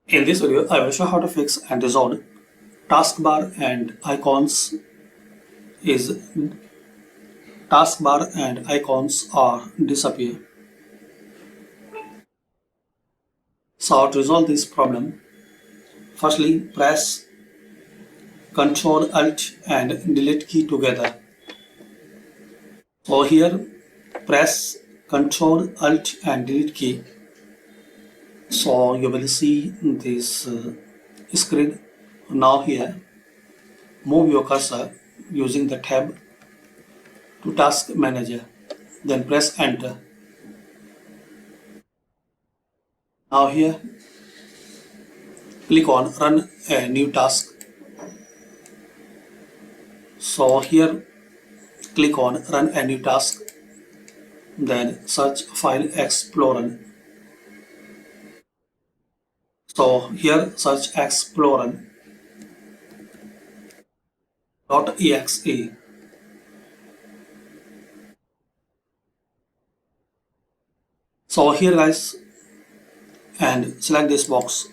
In this video, I will show how to fix and resolve taskbar and icons is taskbar and icons are disappear. So to resolve this problem, firstly press Ctrl Alt and Delete key together. So here press Ctrl Alt and Delete key. So you will see this screen. Now here move your cursor using the tab to Task Manager, then press Enter. Now here click on Run a new task. So here click on Run a new task, then search File Explorer. So here search Explorer.exe. So here guys, and select this box.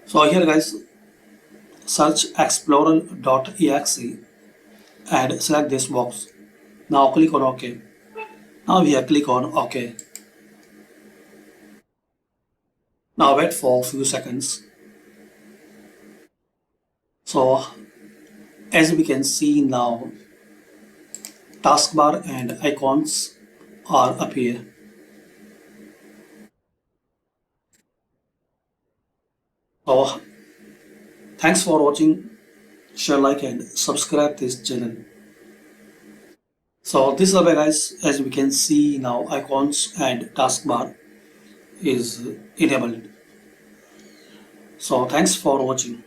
So here guys, search Explorer.exe and select this box. Now click on OK. Now here click on OK. Now wait for a few seconds. So as we can see now, taskbar and icons are appear. So thanks for watching. Share, like and subscribe this channel. So this is the way guys, as we can see now icons and taskbar is enabled. So thanks for watching.